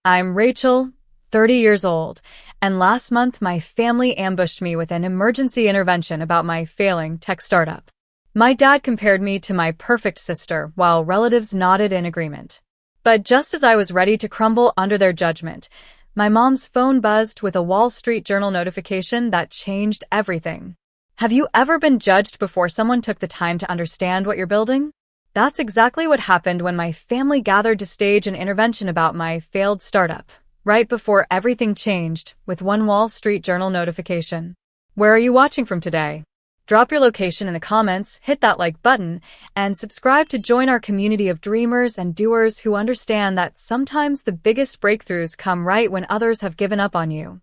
I'm Rachel, 30 years old, and last month my family ambushed me with an emergency intervention about my failing tech startup. My dad compared me to my perfect sister, while relatives nodded in agreement. But just as I was ready to crumble under their judgment, my mom's phone buzzed with a Wall Street Journal notification that changed everything. Have you ever been judged before someone took the time to understand what you're building? That's exactly what happened when my family gathered to stage an intervention about my failed startup, right before everything changed with one Wall Street Journal notification. Where are you watching from today? Drop your location in the comments, hit that like button, and subscribe to join our community of dreamers and doers who understand that sometimes the biggest breakthroughs come right when others have given up on you.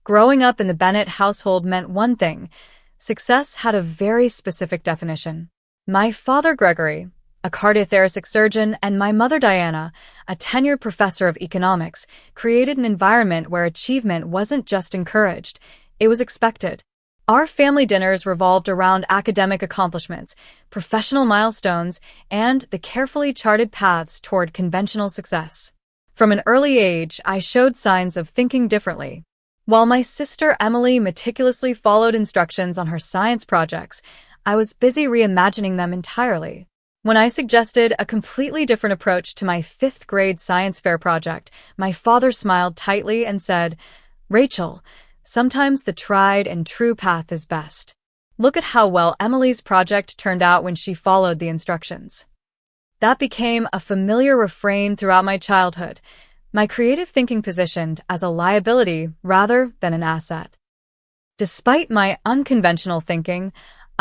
Growing up in the Bennett household meant one thing: success had a very specific definition. My father, Gregory, a cardiothoracic surgeon, and my mother, Diana, a tenured professor of economics, created an environment where achievement wasn't just encouraged, it was expected. Our family dinners revolved around academic accomplishments, professional milestones, and the carefully charted paths toward conventional success. From an early age, I showed signs of thinking differently. While my sister Emily meticulously followed instructions on her science projects, I was busy reimagining them entirely. When I suggested a completely different approach to my fifth-grade science fair project, my father smiled tightly and said, "Rachel, sometimes the tried and true path is best. Look at how well Emily's project turned out when she followed the instructions." That became a familiar refrain throughout my childhood, my creative thinking positioned as a liability rather than an asset. Despite my unconventional thinking,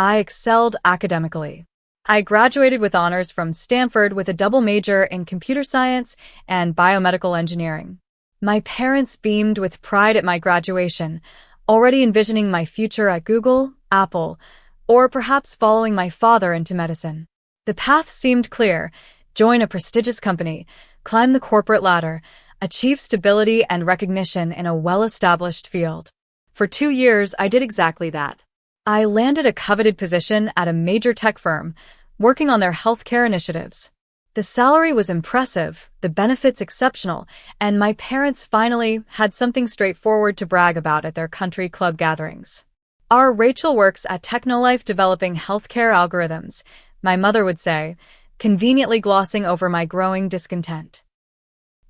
I excelled academically. I graduated with honors from Stanford with a double major in computer science and biomedical engineering. My parents beamed with pride at my graduation, already envisioning my future at Google, Apple, or perhaps following my father into medicine. The path seemed clear: join a prestigious company, climb the corporate ladder, achieve stability and recognition in a well-established field. For 2 years, I did exactly that. I landed a coveted position at a major tech firm, working on their healthcare initiatives. The salary was impressive, the benefits exceptional, and my parents finally had something straightforward to brag about at their country club gatherings. "Our Rachel works at TechnoLife developing healthcare algorithms," my mother would say, conveniently glossing over my growing discontent.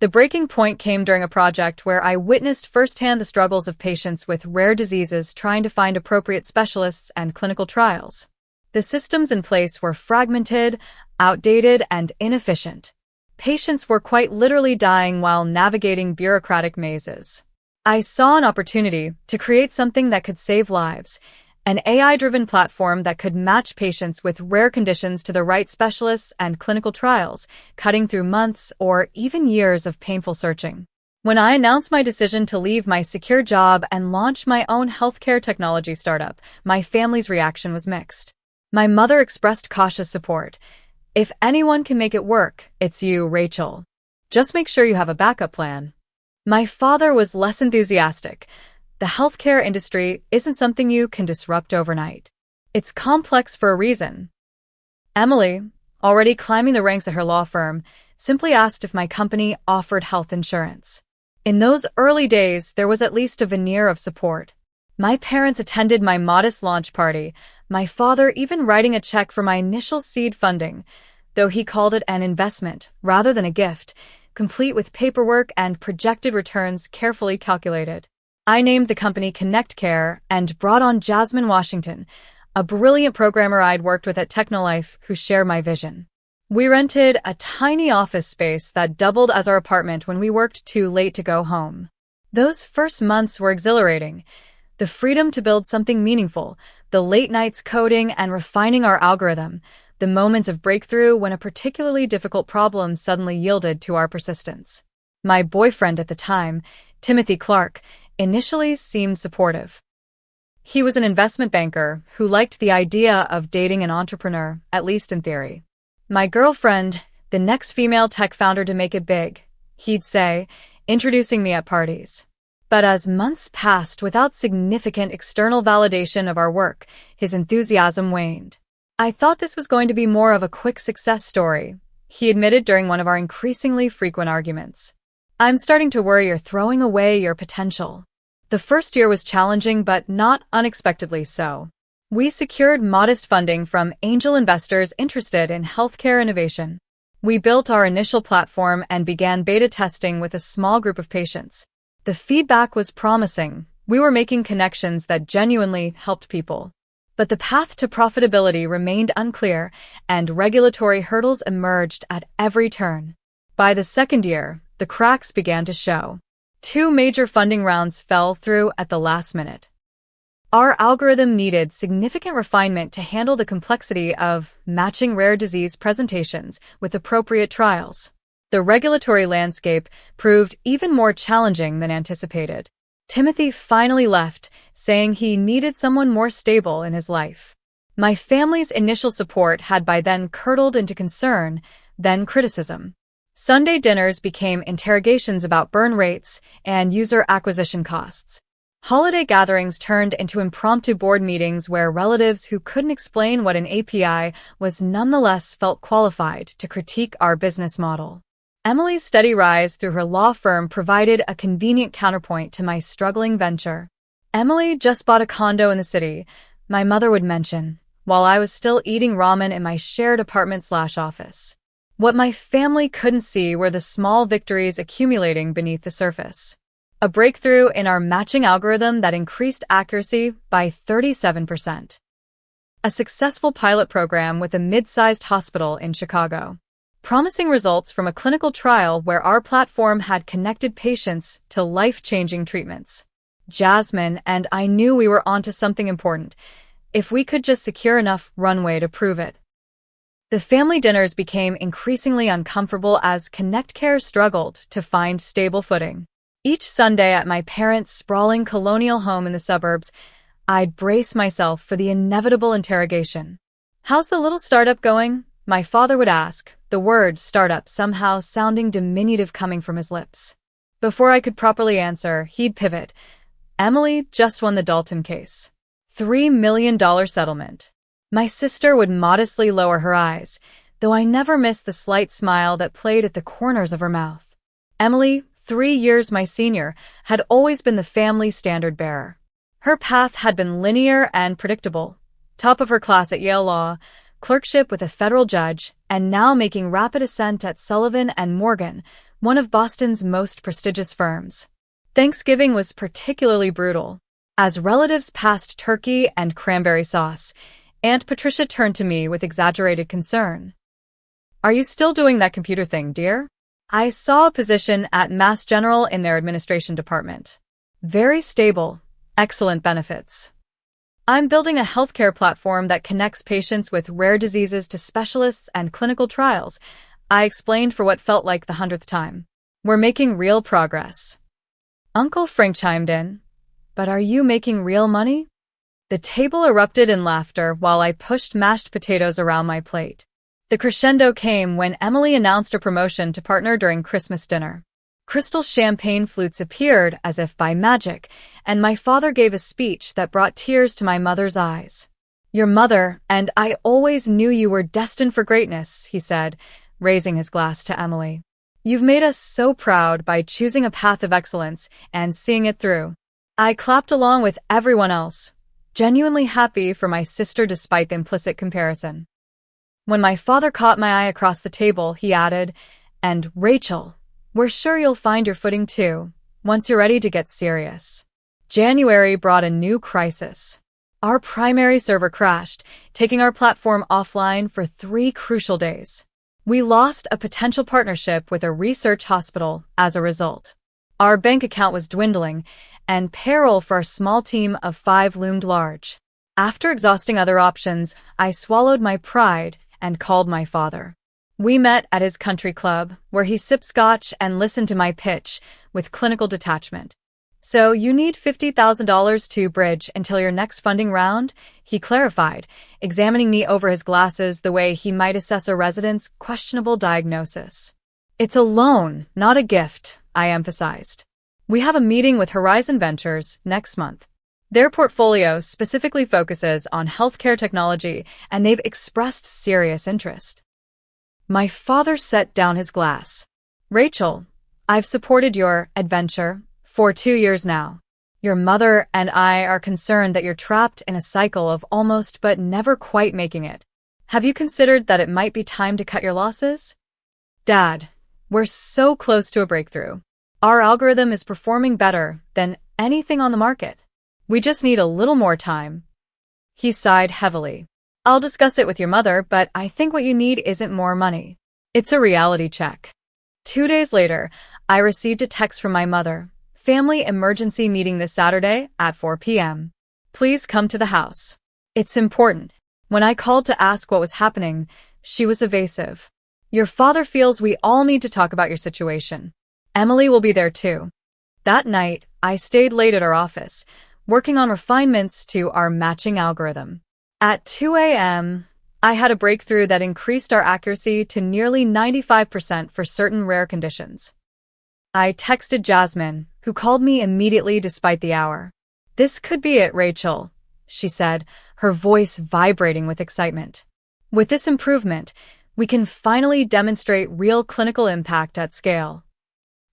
The breaking point came during a project where I witnessed firsthand the struggles of patients with rare diseases trying to find appropriate specialists and clinical trials. The systems in place were fragmented, outdated, and inefficient. Patients were quite literally dying while navigating bureaucratic mazes. I saw an opportunity to create something that could save lives, an AI-driven platform that could match patients with rare conditions to the right specialists and clinical trials, cutting through months or even years of painful searching. When I announced my decision to leave my secure job and launch my own healthcare technology startup, my family's reaction was mixed. My mother expressed cautious support. "If anyone can make it work, it's you, Rachel. Just make sure you have a backup plan." My father was less enthusiastic. "The healthcare industry isn't something you can disrupt overnight. It's complex for a reason." Emily, already climbing the ranks at her law firm, simply asked if my company offered health insurance. In those early days, there was at least a veneer of support. My parents attended my modest launch party, my father even writing a check for my initial seed funding, though he called it an investment rather than a gift, complete with paperwork and projected returns carefully calculated. I named the company Connect Care and brought on Jasmine Washington, a brilliant programmer I'd worked with at TechnoLife who shared my vision. We rented a tiny office space that doubled as our apartment when we worked too late to go home. Those first months were exhilarating. The freedom to build something meaningful, the late nights coding and refining our algorithm, the moments of breakthrough when a particularly difficult problem suddenly yielded to our persistence. My boyfriend at the time, Timothy Clark, initially seemed supportive. He was an investment banker who liked the idea of dating an entrepreneur, at least in theory. "My girlfriend, the next female tech founder to make it big," he'd say, introducing me at parties. But as months passed without significant external validation of our work, his enthusiasm waned. "I thought this was going to be more of a quick success story," he admitted during one of our increasingly frequent arguments. I'm starting to worry you're throwing away your potential. The first year was challenging, but not unexpectedly so. We secured modest funding from angel investors interested in healthcare innovation. We built our initial platform and began beta testing with a small group of patients. The feedback was promising. We were making connections that genuinely helped people. But the path to profitability remained unclear, and regulatory hurdles emerged at every turn. By the second year, the cracks began to show. 2 major funding rounds fell through at the last minute. Our algorithm needed significant refinement to handle the complexity of matching rare disease presentations with appropriate trials. The regulatory landscape proved even more challenging than anticipated. Timothy finally left, saying he needed someone more stable in his life. My family's initial support had by then curdled into concern, then criticism. Sunday dinners became interrogations about burn rates and user acquisition costs. Holiday gatherings turned into impromptu board meetings where relatives who couldn't explain what an API was nonetheless felt qualified to critique our business model. Emily's steady rise through her law firm provided a convenient counterpoint to my struggling venture. Emily just bought a condo in the city, my mother would mention, while I was still eating ramen in my shared apartment/office. What my family couldn't see were the small victories accumulating beneath the surface. A breakthrough in our matching algorithm that increased accuracy by 37%. A successful pilot program with a mid-sized hospital in Chicago. Promising results from a clinical trial where our platform had connected patients to life-changing treatments. Jasmine and I knew we were onto something important, if we could just secure enough runway to prove it. The family dinners became increasingly uncomfortable as ConnectCare struggled to find stable footing. Each Sunday at my parents' sprawling colonial home in the suburbs, I'd brace myself for the inevitable interrogation. "How's the little startup going?" my father would ask, the word startup somehow sounding diminutive coming from his lips. Before I could properly answer, he'd pivot. "Emily just won the Dalton case. $3 million settlement." My sister would modestly lower her eyes, though I never missed the slight smile that played at the corners of her mouth. Emily, 3 years my senior, had always been the family standard-bearer. Her path had been linear and predictable. Top of her class at Yale Law, clerkship with a federal judge, and now making rapid ascent at Sullivan & Morgan, one of Boston's most prestigious firms. Thanksgiving was particularly brutal. As relatives passed turkey and cranberry sauce, Aunt Patricia turned to me with exaggerated concern. "Are you still doing that computer thing, dear?" I saw a position at Mass General in their administration department. Very stable, excellent benefits. "I'm building a healthcare platform that connects patients with rare diseases to specialists and clinical trials," I explained for what felt like the 100th time. "We're making real progress." Uncle Frank chimed in. "But are you making real money?" The table erupted in laughter while I pushed mashed potatoes around my plate. The crescendo came when Emily announced her promotion to partner during Christmas dinner. Crystal champagne flutes appeared as if by magic, and my father gave a speech that brought tears to my mother's eyes. "Your mother and I always knew you were destined for greatness," he said, raising his glass to Emily. "You've made us so proud by choosing a path of excellence and seeing it through." I clapped along with everyone else, genuinely happy for my sister despite the implicit comparison. When my father caught my eye across the table, he added, "And Rachel, we're sure you'll find your footing too, once you're ready to get serious." January brought a new crisis. Our primary server crashed, taking our platform offline for 3 crucial days. We lost a potential partnership with a research hospital as a result. Our bank account was dwindling, and payroll for our small team of 5 loomed large. After exhausting other options, I swallowed my pride and called my father. We met at his country club, where he sipped scotch and listened to my pitch with clinical detachment. "So you need $50,000 to bridge until your next funding round?" he clarified, examining me over his glasses the way he might assess a resident's questionable diagnosis. "It's a loan, not a gift," I emphasized. "We have a meeting with Horizon Ventures next month. Their portfolio specifically focuses on healthcare technology, and they've expressed serious interest." My father set down his glass. "Rachel, I've supported your adventure for 2 years now. Your mother and I are concerned that you're trapped in a cycle of almost but never quite making it. Have you considered that it might be time to cut your losses? Dad, we're so close to a breakthrough. Our algorithm is performing better than anything on the market. We just need a little more time. He sighed heavily. I'll discuss it with your mother, but I think what you need isn't more money. It's a reality check. 2 days later, I received a text from my mother. Family emergency meeting this Saturday at 4 p.m. Please come to the house. It's important. When I called to ask what was happening, she was evasive. Your father feels we all need to talk about your situation. Emily will be there too. That night, I stayed late at our office, working on refinements to our matching algorithm. At 2 a.m., I had a breakthrough that increased our accuracy to nearly 95% for certain rare conditions. I texted Jasmine, who called me immediately despite the hour. This could be it, Rachel, she said, her voice vibrating with excitement. With this improvement, we can finally demonstrate real clinical impact at scale.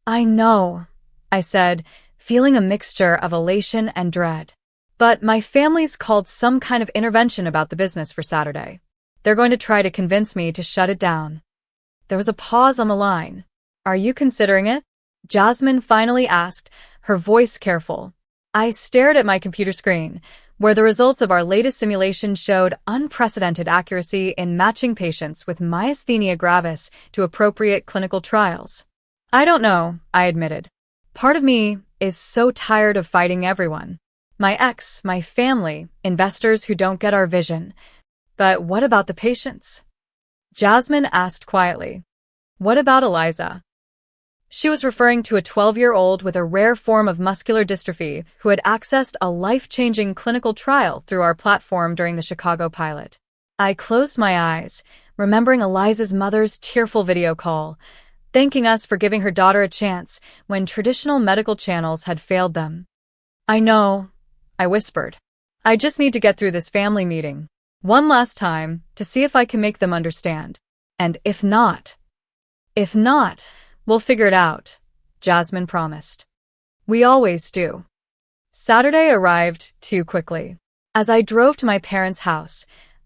I know, I said, feeling a mixture of elation and dread. But my family's called some kind of intervention about the business for Saturday. They're going to try to convince me to shut it down. There was a pause on the line. Are you considering it? Jasmine finally asked, her voice careful. I stared at my computer screen, where the results of our latest simulation showed unprecedented accuracy in matching patients with myasthenia gravis to appropriate clinical trials. I don't know, I admitted. Part of me is so tired of fighting everyone. My ex, my family, investors who don't get our vision. But what about the patients? Jasmine asked quietly. What about Eliza? She was referring to a 12-year-old with a rare form of muscular dystrophy who had accessed a life-changing clinical trial through our platform during the Chicago pilot. I closed my eyes, remembering Eliza's mother's tearful video call, thanking us for giving her daughter a chance when traditional medical channels had failed them. I know, I whispered. I just need to get through this family meeting one last time to see if I can make them understand. And if not, we'll figure it out, Jasmine promised. We always do. Saturday arrived too quickly. As I drove to my parents' house,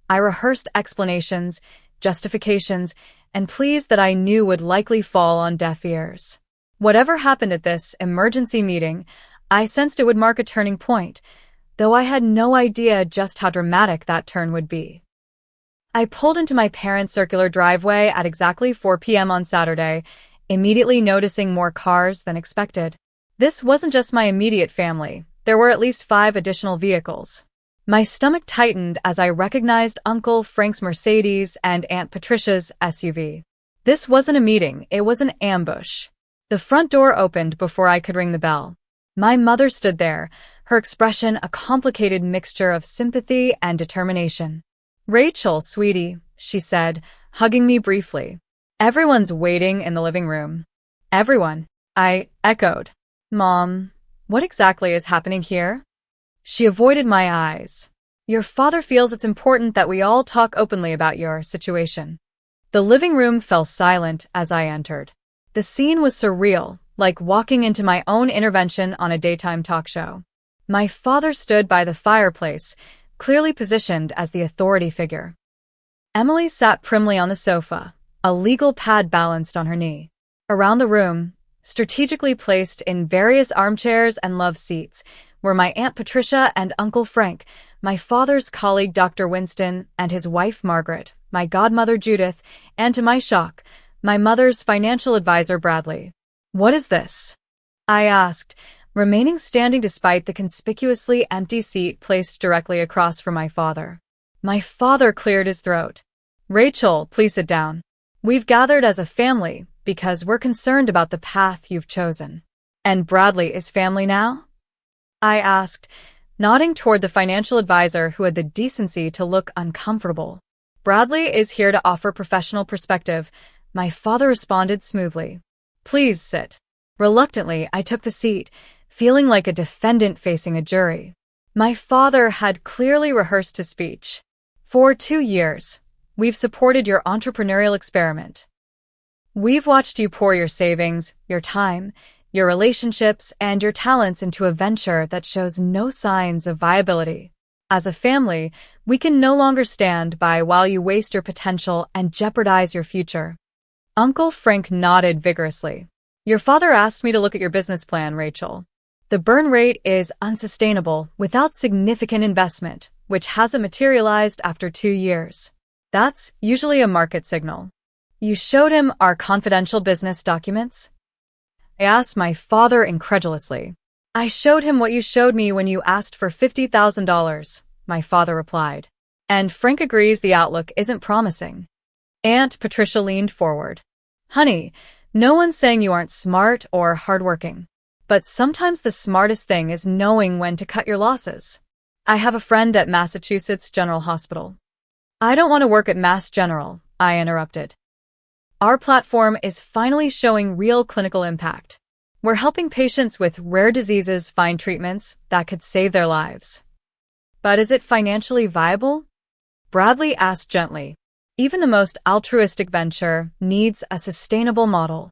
I rehearsed explanations, justifications, and pleas that I knew would likely fall on deaf ears. Whatever happened at this emergency meeting, I sensed it would mark a turning point, though I had no idea just how dramatic that turn would be. I pulled into my parents' circular driveway at exactly 4 p.m. on Saturday, immediately noticing more cars than expected. This wasn't just my immediate family. There were at least 5 additional vehicles. My stomach tightened as I recognized Uncle Frank's Mercedes and Aunt Patricia's SUV. This wasn't a meeting, it was an ambush. The front door opened before I could ring the bell. My mother stood there, her expression a complicated mixture of sympathy and determination. Rachel, sweetie, she said, hugging me briefly. Everyone's waiting in the living room. Everyone, I echoed. Mom, what exactly is happening here? She avoided my eyes. Your father feels it's important that we all talk openly about your situation. The living room fell silent as I entered. The scene was surreal, like walking into my own intervention on a daytime talk show. My father stood by the fireplace, clearly positioned as the authority figure. Emily sat primly on the sofa, a legal pad balanced on her knee. Around the room, strategically placed in various armchairs and love seats, were my Aunt Patricia and Uncle Frank, my father's colleague Dr. Winston and his wife Margaret, my godmother Judith, and to my shock, my mother's financial advisor Bradley. What is this? I asked, remaining standing despite the conspicuously empty seat placed directly across from my father. My father cleared his throat. Rachel, please sit down. We've gathered as a family because we're concerned about the path you've chosen. And Bradley is family now? I asked, nodding toward the financial advisor who had the decency to look uncomfortable. Bradley is here to offer professional perspective, my father responded smoothly. Please sit. Reluctantly, I took the seat, feeling like a defendant facing a jury. My father had clearly rehearsed his speech. For 2 years, we've supported your entrepreneurial experiment. We've watched you pour your savings, your time, your relationships, and your talents into a venture that shows no signs of viability. As a family, we can no longer stand by while you waste your potential and jeopardize your future. Uncle Frank nodded vigorously. Your father asked me to look at your business plan, Rachel. The burn rate is unsustainable without significant investment, which hasn't materialized after 2 years. That's usually a market signal. You showed him our confidential business documents? I asked my father incredulously. I showed him what you showed me when you asked for $50,000, my father replied. And Frank agrees the outlook isn't promising. Aunt Patricia leaned forward. Honey, no one's saying you aren't smart or hardworking. But sometimes the smartest thing is knowing when to cut your losses. I have a friend at Massachusetts General Hospital. I don't want to work at Mass General, I interrupted. Our platform is finally showing real clinical impact. We're helping patients with rare diseases find treatments that could save their lives. But is it financially viable? Bradley asked gently. Even the most altruistic venture needs a sustainable model.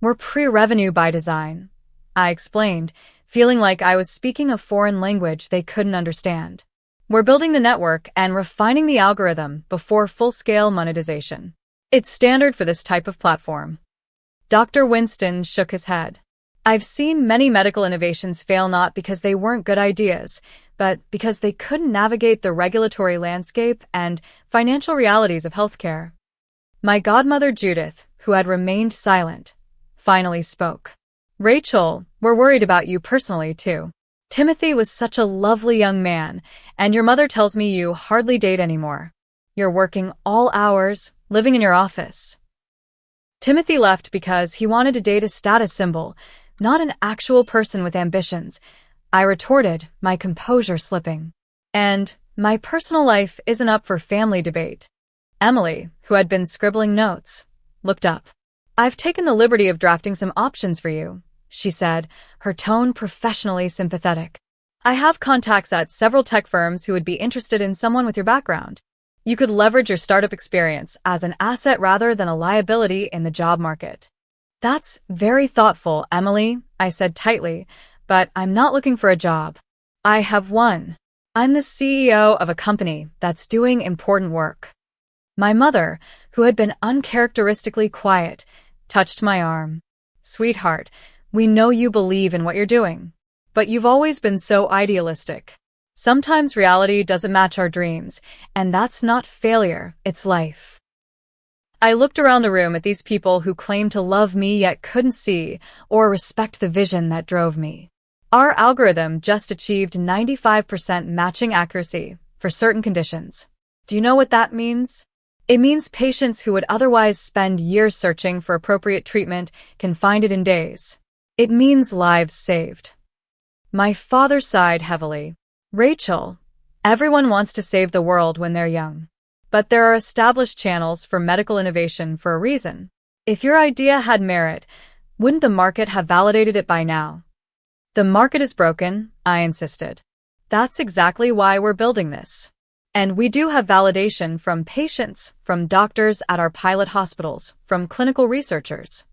We're pre-revenue by design, I explained, feeling like I was speaking a foreign language they couldn't understand. We're building the network and refining the algorithm before full-scale monetization. It's standard for this type of platform. Dr. Winston shook his head. I've seen many medical innovations fail not because they weren't good ideas, but because they couldn't navigate the regulatory landscape and financial realities of healthcare. My godmother Judith, who had remained silent, finally spoke. Rachel, we're worried about you personally, too. Timothy was such a lovely young man, and your mother tells me you hardly date anymore. You're working all hours, living in your office. Timothy left because he wanted to date a status symbol, not an actual person with ambitions, I retorted, my composure slipping. And my personal life isn't up for family debate. Emily, who had been scribbling notes, looked up. I've taken the liberty of drafting some options for you, she said, her tone professionally sympathetic. I have contacts at several tech firms who would be interested in someone with your background. You could leverage your startup experience as an asset rather than a liability in the job market. That's very thoughtful, Emily, I said tightly, but I'm not looking for a job. I have one. I'm the CEO of a company that's doing important work. My mother, who had been uncharacteristically quiet, touched my arm. Sweetheart, we know you believe in what you're doing, but you've always been so idealistic. Sometimes reality doesn't match our dreams, and that's not failure, it's life. I looked around the room at these people who claimed to love me yet couldn't see or respect the vision that drove me. Our algorithm just achieved 95% matching accuracy for certain conditions. Do you know what that means? It means patients who would otherwise spend years searching for appropriate treatment can find it in days. It means lives saved. My father sighed heavily. Rachel, everyone wants to save the world when they're young. But there are established channels for medical innovation for a reason. If your idea had merit, wouldn't the market have validated it by now? The market is broken, I insisted. That's exactly why we're building this. And we do have validation from patients, from doctors at our pilot hospitals, from clinical researchers.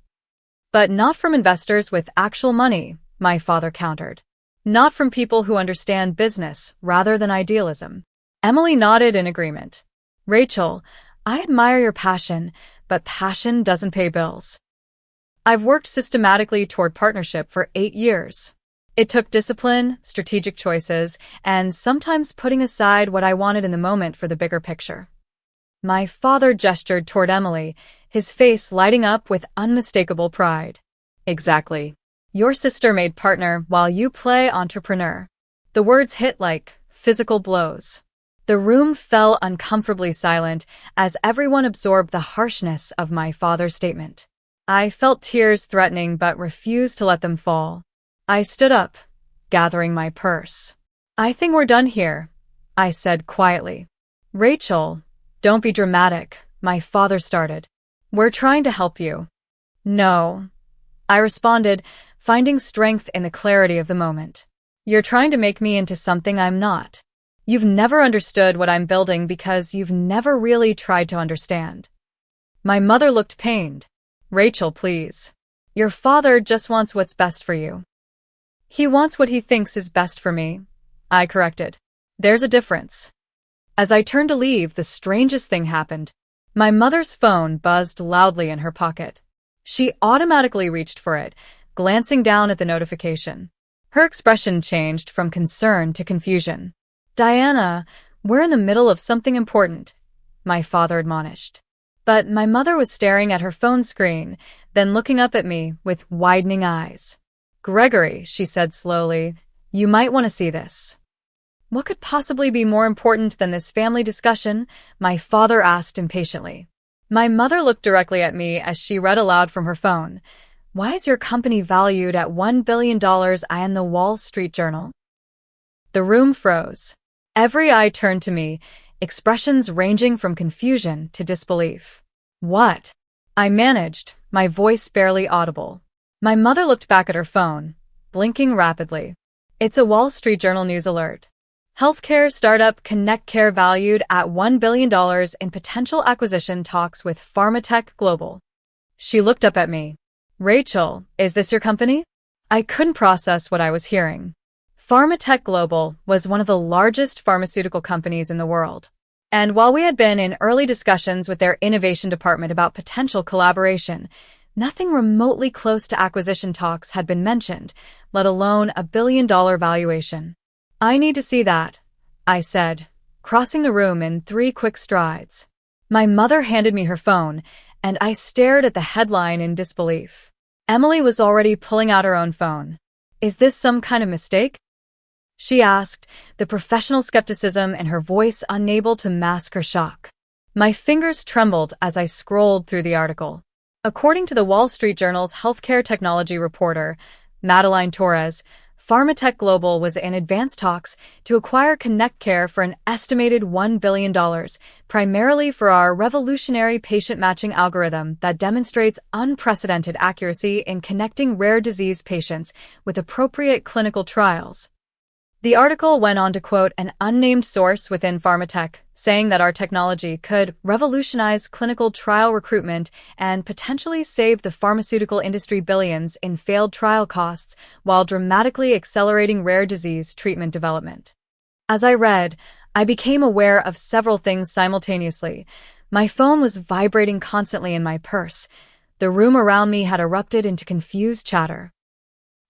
But not from investors with actual money, my father countered. Not from people who understand business rather than idealism. Emily nodded in agreement. Rachel, I admire your passion, but passion doesn't pay bills. I've worked systematically toward partnership for 8 years. It took discipline, strategic choices, and sometimes putting aside what I wanted in the moment for the bigger picture. My father gestured toward Emily, his face lighting up with unmistakable pride. Exactly. Your sister made partner while you play entrepreneur. The words hit like physical blows. The room fell uncomfortably silent as everyone absorbed the harshness of my father's statement. I felt tears threatening but refused to let them fall. I stood up, gathering my purse. I think we're done here, I said quietly. Rachel, don't be dramatic, my father started. We're trying to help you. No, I responded, finding strength in the clarity of the moment. You're trying to make me into something I'm not. You've never understood what I'm building because you've never really tried to understand. My mother looked pained. Rachel, please. Your father just wants what's best for you. He wants what he thinks is best for me, I corrected. There's a difference. As I turned to leave, the strangest thing happened. My mother's phone buzzed loudly in her pocket. She automatically reached for it, glancing down at the notification. Her expression changed from concern to confusion. Diana, we're in the middle of something important, my father admonished. But my mother was staring at her phone screen, then looking up at me with widening eyes. Gregory, she said slowly, you might want to see this. What could possibly be more important than this family discussion? My father asked impatiently. My mother looked directly at me as she read aloud from her phone. Why is your company valued at $1 billion in the Wall Street Journal? The room froze. Every eye turned to me, expressions ranging from confusion to disbelief. What? I managed, my voice barely audible. My mother looked back at her phone, blinking rapidly. It's a Wall Street Journal news alert. Healthcare startup Connect Care valued at $1 billion in potential acquisition talks with Pharmatech Global. She looked up at me. Rachel, is this your company? I couldn't process what I was hearing. Pharmatech Global was one of the largest pharmaceutical companies in the world. And while we had been in early discussions with their innovation department about potential collaboration, nothing remotely close to acquisition talks had been mentioned, let alone a billion-dollar valuation. I need to see that, I said, crossing the room in 3 quick strides. My mother handed me her phone, and I stared at the headline in disbelief. Emily was already pulling out her own phone. Is this some kind of mistake? She asked, the professional skepticism in her voice unable to mask her shock. My fingers trembled as I scrolled through the article. According to the Wall Street Journal's healthcare technology reporter, Madeline Torres, Pharmatech Global was in advanced talks to acquire Connect Care for an estimated $1 billion, primarily for our revolutionary patient matching algorithm that demonstrates unprecedented accuracy in connecting rare disease patients with appropriate clinical trials. The article went on to quote an unnamed source within Pharmatech, saying that our technology could revolutionize clinical trial recruitment and potentially save the pharmaceutical industry billions in failed trial costs while dramatically accelerating rare disease treatment development. As I read, I became aware of several things simultaneously. My phone was vibrating constantly in my purse. The room around me had erupted into confused chatter.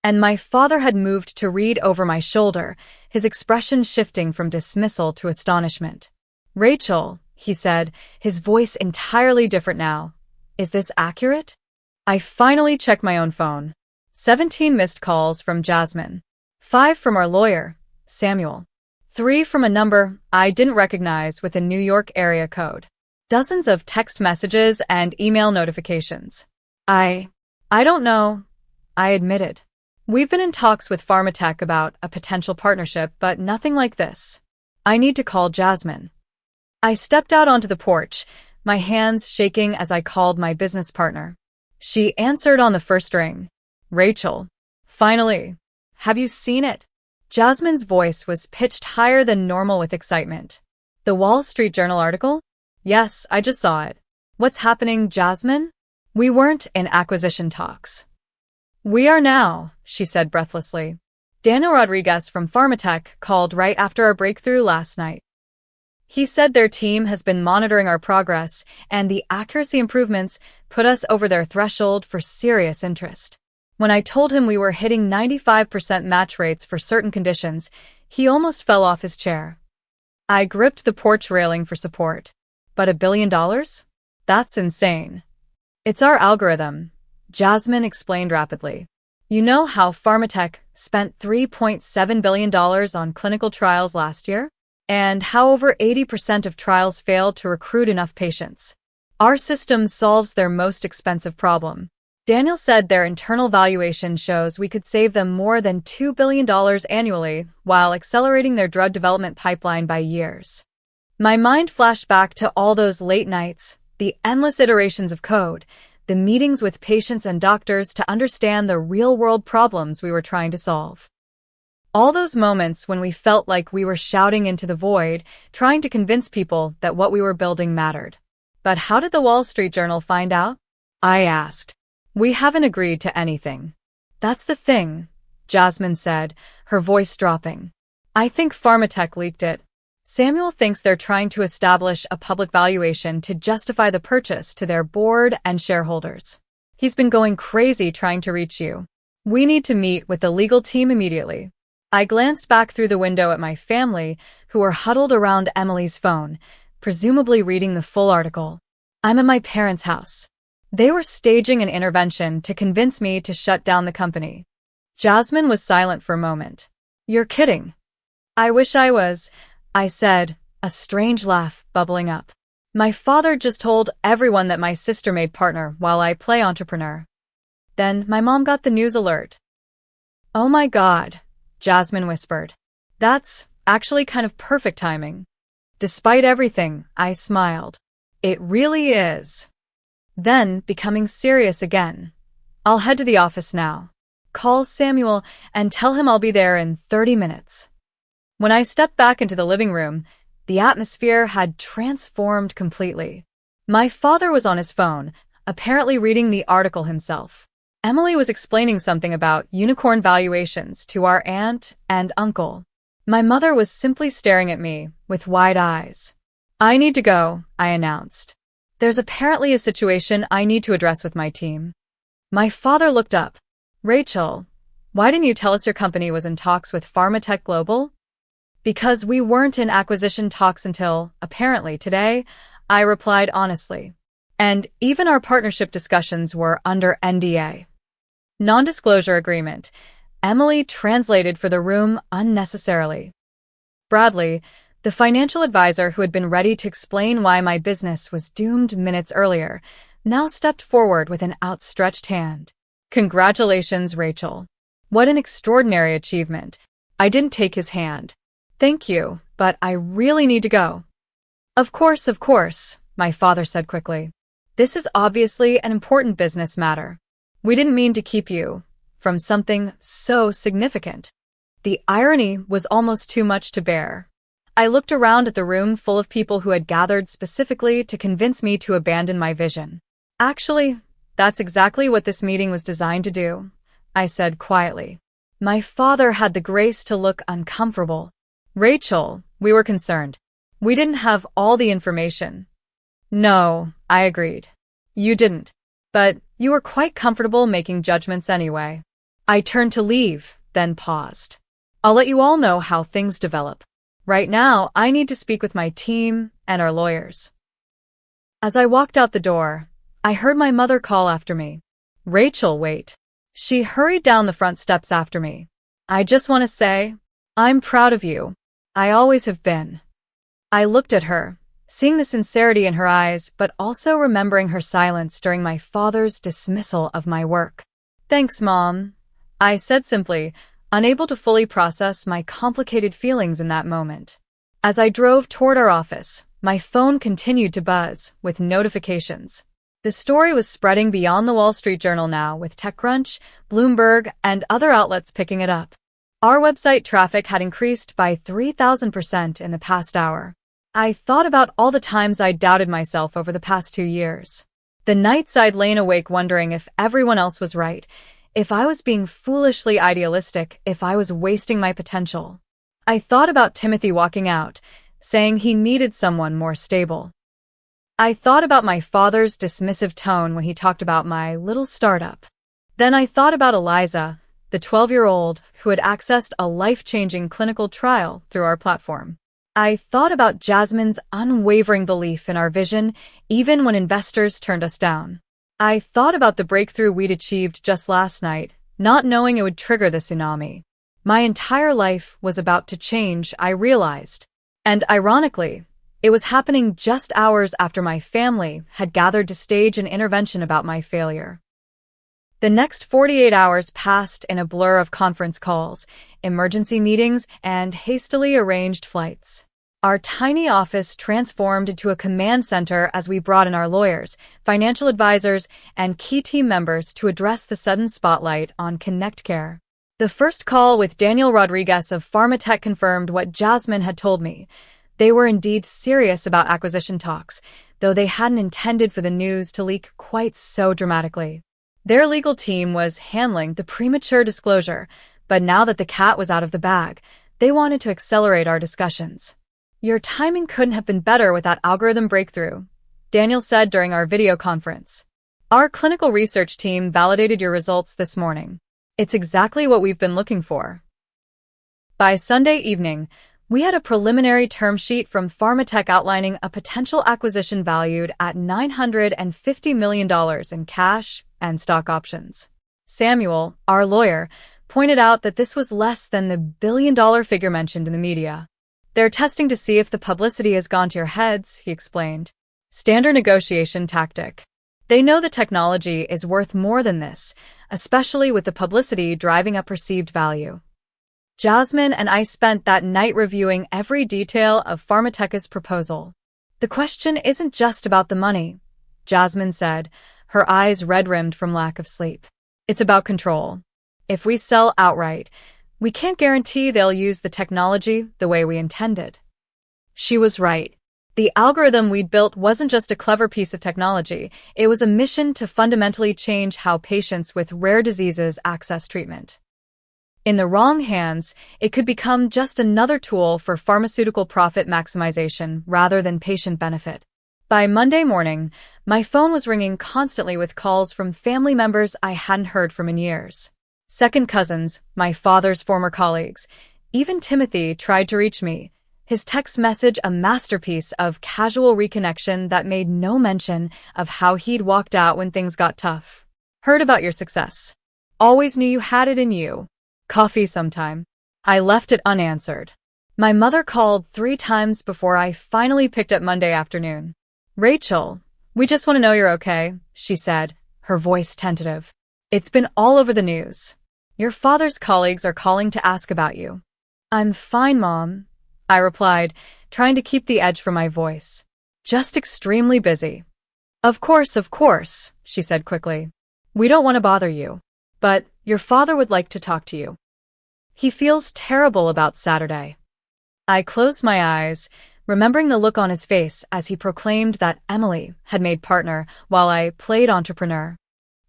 And my father had moved to read over my shoulder, his expression shifting from dismissal to astonishment. Rachel, he said, his voice entirely different now. Is this accurate? I finally checked my own phone. 17 missed calls from Jasmine. 5 from our lawyer, Samuel. 3 from a number I didn't recognize with a New York area code. Dozens of text messages and email notifications. I don't know, I admitted. We've been in talks with Pharmatech about a potential partnership, but nothing like this. I need to call Jasmine. I stepped out onto the porch, my hands shaking as I called my business partner. She answered on the first ring. Rachel. Finally. Have you seen it? Jasmine's voice was pitched higher than normal with excitement. The Wall Street Journal article? Yes, I just saw it. What's happening, Jasmine? We weren't in acquisition talks. We are now, she said breathlessly. Daniel Rodriguez from Pharmatech called right after our breakthrough last night. He said their team has been monitoring our progress, and the accuracy improvements put us over their threshold for serious interest. When I told him we were hitting 95% match rates for certain conditions, he almost fell off his chair. I gripped the porch railing for support. But $1 billion? That's insane. It's our algorithm, Jasmine explained rapidly. You know how Pharmatech spent $3.7 billion on clinical trials last year? And how over 80% of trials failed to recruit enough patients. Our system solves their most expensive problem. Daniel said their internal valuation shows we could save them more than $2 billion annually while accelerating their drug development pipeline by years. My mind flashed back to all those late nights, the endless iterations of code, the meetings with patients and doctors to understand the real-world problems we were trying to solve. All those moments when we felt like we were shouting into the void, trying to convince people that what we were building mattered. But how did the Wall Street Journal find out? I asked. We haven't agreed to anything. That's the thing, Jasmine said, her voice dropping. I think Pharmatech leaked it. Samuel thinks they're trying to establish a public valuation to justify the purchase to their board and shareholders. He's been going crazy trying to reach you. We need to meet with the legal team immediately. I glanced back through the window at my family, who were huddled around Emily's phone, presumably reading the full article. I'm at my parents' house. They were staging an intervention to convince me to shut down the company. Jasmine was silent for a moment. You're kidding. I wish I was, I said, a strange laugh bubbling up. My father just told everyone that my sister made partner while I play entrepreneur. Then my mom got the news alert. Oh my God, Jasmine whispered. That's actually kind of perfect timing. Despite everything, I smiled. It really is. Then, becoming serious again. I'll head to the office now. Call Samuel and tell him I'll be there in 30 minutes. When I stepped back into the living room, the atmosphere had transformed completely. My father was on his phone, apparently reading the article himself. Emily was explaining something about unicorn valuations to our aunt and uncle. My mother was simply staring at me with wide eyes. I need to go, I announced. There's apparently a situation I need to address with my team. My father looked up. Rachel, why didn't you tell us your company was in talks with Pharmatech Global? Because we weren't in acquisition talks until, apparently, today, I replied honestly. And even our partnership discussions were under NDA. Non-disclosure agreement. Emily translated for the room unnecessarily. Bradley, the financial advisor who had been ready to explain why my business was doomed minutes earlier, now stepped forward with an outstretched hand. Congratulations, Rachel. What an extraordinary achievement. I didn't take his hand. Thank you, but I really need to go. Of course, my father said quickly. This is obviously an important business matter. We didn't mean to keep you from something so significant. The irony was almost too much to bear. I looked around at the room full of people who had gathered specifically to convince me to abandon my vision. Actually, that's exactly what this meeting was designed to do, I said quietly. My father had the grace to look uncomfortable. Rachel, we were concerned. We didn't have all the information. No, I agreed. You didn't. But you were quite comfortable making judgments anyway. I turned to leave, then paused. I'll let you all know how things develop. Right now, I need to speak with my team and our lawyers. As I walked out the door, I heard my mother call after me. Rachel, wait. She hurried down the front steps after me. I just want to say, I'm proud of you. I always have been. I looked at her, seeing the sincerity in her eyes, but also remembering her silence during my father's dismissal of my work. Thanks, Mom, I said simply, unable to fully process my complicated feelings in that moment. As I drove toward our office, my phone continued to buzz with notifications. The story was spreading beyond the Wall Street Journal now, with TechCrunch, Bloomberg, and other outlets picking it up. Our website traffic had increased by 3,000% in the past hour. I thought about all the times I'd doubted myself over the past 2 years. The nights I'd lain awake wondering if everyone else was right, if I was being foolishly idealistic, if I was wasting my potential. I thought about Timothy walking out, saying he needed someone more stable. I thought about my father's dismissive tone when he talked about my little startup. Then I thought about Eliza, the 12-year-old who had accessed a life-changing clinical trial through our platform. I thought about Jasmine's unwavering belief in our vision, even when investors turned us down. I thought about the breakthrough we'd achieved just last night, not knowing it would trigger the tsunami. My entire life was about to change, I realized. And ironically, it was happening just hours after my family had gathered to stage an intervention about my failure. The next 48 hours passed in a blur of conference calls, emergency meetings, and hastily arranged flights. Our tiny office transformed into a command center as we brought in our lawyers, financial advisors, and key team members to address the sudden spotlight on ConnectCare. The first call with Daniel Rodriguez of Pharmatech confirmed what Jasmine had told me. They were indeed serious about acquisition talks, though they hadn't intended for the news to leak quite so dramatically. Their legal team was handling the premature disclosure, but now that the cat was out of the bag, they wanted to accelerate our discussions. "Your timing couldn't have been better with that algorithm breakthrough," Daniel said during our video conference. "Our clinical research team validated your results this morning. It's exactly what we've been looking for." By Sunday evening, we had a preliminary term sheet from Pharmatech outlining a potential acquisition valued at $950 million in cash and stock options. Samuel, our lawyer, pointed out that this was less than the billion-dollar figure mentioned in the media. "They're testing to see if the publicity has gone to your heads," he explained. "Standard negotiation tactic. They know the technology is worth more than this, especially with the publicity driving up perceived value." Jasmine and I spent that night reviewing every detail of Pharmatech's proposal. "The question isn't just about the money," Jasmine said, her eyes red-rimmed from lack of sleep. "It's about control. If we sell outright, we can't guarantee they'll use the technology the way we intended." She was right. The algorithm we'd built wasn't just a clever piece of technology, it was a mission to fundamentally change how patients with rare diseases access treatment. In the wrong hands, it could become just another tool for pharmaceutical profit maximization rather than patient benefit. By Monday morning, my phone was ringing constantly with calls from family members I hadn't heard from in years. Second cousins, my father's former colleagues. Even Timothy tried to reach me, his text message a masterpiece of casual reconnection that made no mention of how he'd walked out when things got tough. "Heard about your success. Always knew you had it in you. Coffee sometime." I left it unanswered. My mother called 3 times before I finally picked up Monday afternoon. "Rachel, we just want to know you're okay," she said, her voice tentative. "It's been all over the news. Your father's colleagues are calling to ask about you." "I'm fine, Mom," I replied, trying to keep the edge from my voice. "Just extremely busy." Of course, she said quickly. "We don't want to bother you. But your father would like to talk to you. He feels terrible about Saturday." I closed my eyes, remembering the look on his face as he proclaimed that Emily had made partner while I played entrepreneur.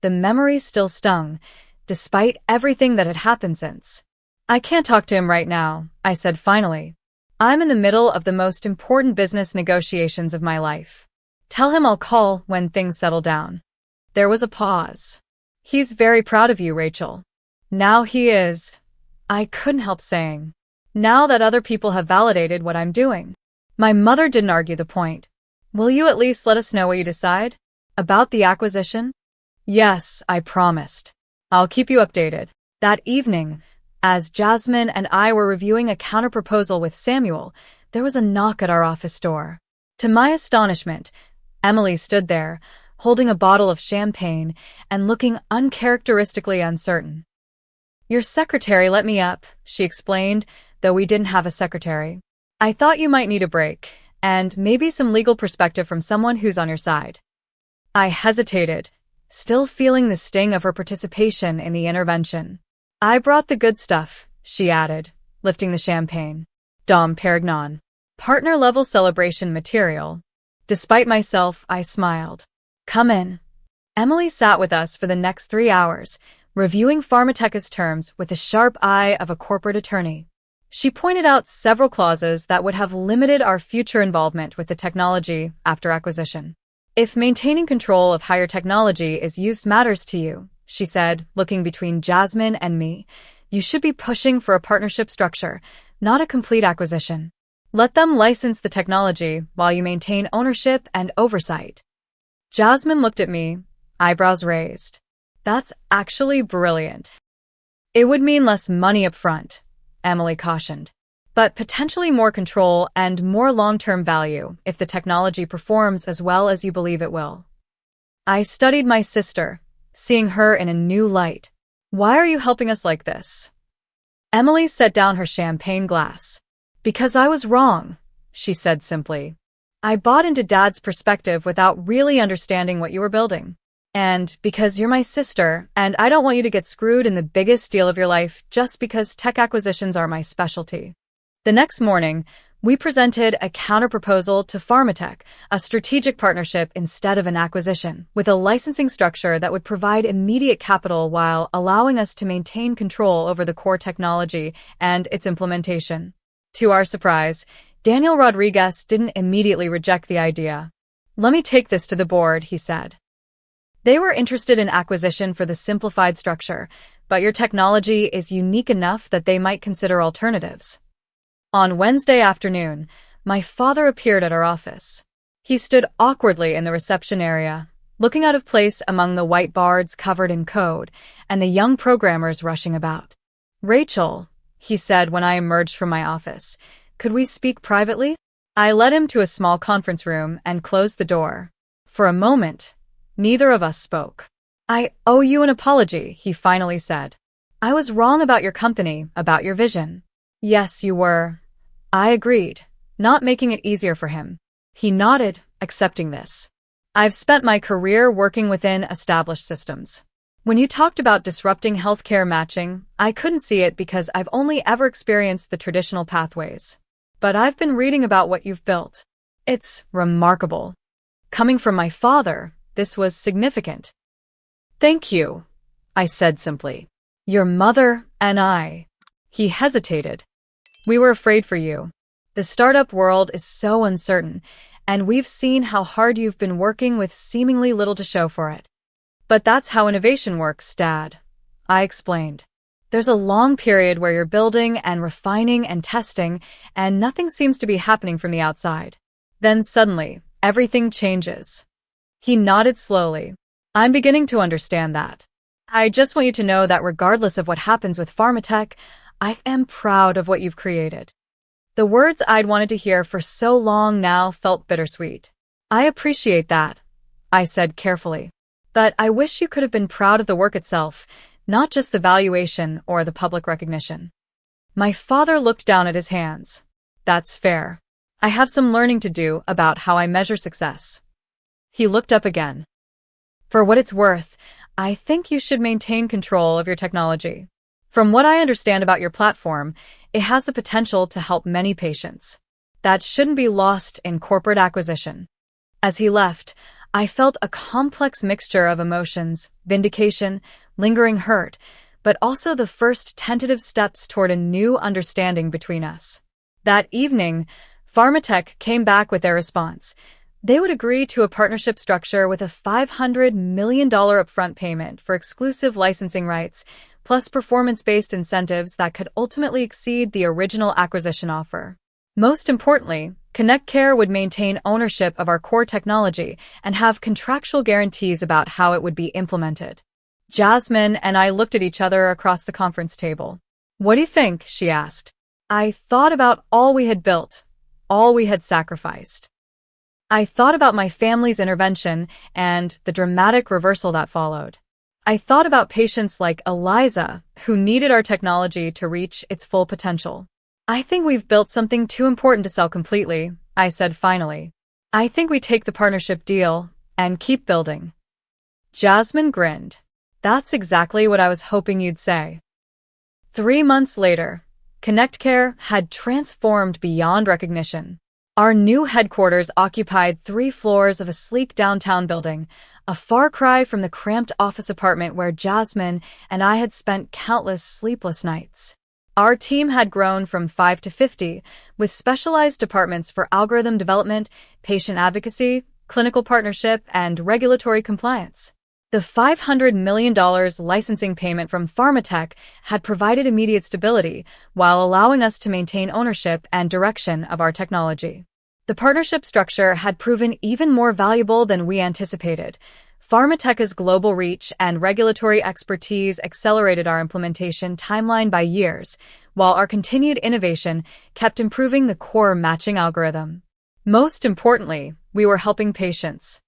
The memory still stung, despite everything that had happened since. "I can't talk to him right now," I said finally. "I'm in the middle of the most important business negotiations of my life. Tell him I'll call when things settle down." There was a pause. "He's very proud of you, Rachel." "Now he is," I couldn't help saying. "Now that other people have validated what I'm doing." My mother didn't argue the point. "Will you at least let us know what you decide? About the acquisition?" "Yes," I promised. "I'll keep you updated." That evening, as Jasmine and I were reviewing a counterproposal with Samuel, there was a knock at our office door. To my astonishment, Emily stood there, holding a bottle of champagne and looking uncharacteristically uncertain. "Your secretary let me up," she explained, though we didn't have a secretary. "I thought you might need a break, and maybe some legal perspective from someone who's on your side." I hesitated, still feeling the sting of her participation in the intervention. "I brought the good stuff," she added, lifting the champagne. "Dom Perignon. Partner-level celebration material." Despite myself, I smiled. "Come in." Emily sat with us for the next 3 hours, reviewing Pharmatech's terms with the sharp eye of a corporate attorney. She pointed out several clauses that would have limited our future involvement with the technology after acquisition. "If maintaining control of how your technology is used matters to you," she said, looking between Jasmine and me, "you should be pushing for a partnership structure, not a complete acquisition. Let them license the technology while you maintain ownership and oversight." Jasmine looked at me, eyebrows raised. "That's actually brilliant." "It would mean less money up front," Emily cautioned, "but potentially more control and more long-term value if the technology performs as well as you believe it will." I studied my sister, seeing her in a new light. "Why are you helping us like this?" Emily set down her champagne glass. "Because I was wrong," she said simply. "I bought into Dad's perspective without really understanding what you were building. And because you're my sister, and I don't want you to get screwed in the biggest deal of your life just because tech acquisitions are my specialty." The next morning, We presented a counterproposal to Pharmatech, a strategic partnership instead of an acquisition, with a licensing structure that would provide immediate capital while allowing us to maintain control over the core technology and its implementation. To our surprise, Daniel Rodriguez didn't immediately reject the idea. "Let me take this to the board," he said. They were interested in acquisition for the simplified structure, but your technology is unique enough that they might consider alternatives. On Wednesday afternoon, my father appeared at our office. He stood awkwardly in the reception area, looking out of place among the whiteboards covered in code and the young programmers rushing about. "Rachel," he said when I emerged from my office, "could we speak privately?" I led him to a small conference room and closed the door. For a moment, neither of us spoke. "I owe you an apology," he finally said. "I was wrong about your company, about your vision." "Yes, you were." I agreed, not making it easier for him. He nodded, accepting this. "I've spent my career working within established systems. When you talked about disrupting healthcare matching, I couldn't see it because I've only ever experienced the traditional pathways. But I've been reading about what you've built. It's remarkable. Coming from my father, this was significant." "Thank you," I said simply. "Your mother and I." He hesitated. "We were afraid for you. The startup world is so uncertain, and we've seen how hard you've been working with seemingly little to show for it." "But that's how innovation works, Dad," I explained. "There's a long period where you're building and refining and testing, and nothing seems to be happening from the outside. Then suddenly, everything changes." He nodded slowly. "I'm beginning to understand that. I just want you to know that regardless of what happens with Pharmatech, I am proud of what you've created." The words I'd wanted to hear for so long now felt bittersweet. "I appreciate that," I said carefully. "But I wish you could have been proud of the work itself, not just the valuation or the public recognition." My father looked down at his hands. "That's fair. I have some learning to do about how I measure success." He looked up again. "For what it's worth, I think you should maintain control of your technology. From what I understand about your platform, it has the potential to help many patients. That shouldn't be lost in corporate acquisition." As he left, I felt a complex mixture of emotions, vindication, lingering hurt, but also the first tentative steps toward a new understanding between us. That evening, Pharmatech came back with their response. They would agree to a partnership structure with a $500 million upfront payment for exclusive licensing rights, plus performance-based incentives that could ultimately exceed the original acquisition offer. Most importantly, ConnectCare would maintain ownership of our core technology and have contractual guarantees about how it would be implemented. Jasmine and I looked at each other across the conference table. "What do you think?" she asked. I thought about all we had built, all we had sacrificed. I thought about my family's intervention and the dramatic reversal that followed. I thought about patients like Eliza, who needed our technology to reach its full potential. "I think we've built something too important to sell completely," I said finally. "I think we take the partnership deal and keep building." Jasmine grinned. "That's exactly what I was hoping you'd say." 3 months later, ConnectCare had transformed beyond recognition. Our new headquarters occupied 3 floors of a sleek downtown building, a far cry from the cramped office apartment where Jasmine and I had spent countless sleepless nights. Our team had grown from 5 to 50, with specialized departments for algorithm development, patient advocacy, clinical partnership, and regulatory compliance. The $500 million licensing payment from Pharmatech had provided immediate stability while allowing us to maintain ownership and direction of our technology. The partnership structure had proven even more valuable than we anticipated. Pharmatech's global reach and regulatory expertise accelerated our implementation timeline by years, while our continued innovation kept improving the core matching algorithm. Most importantly, we were helping patients.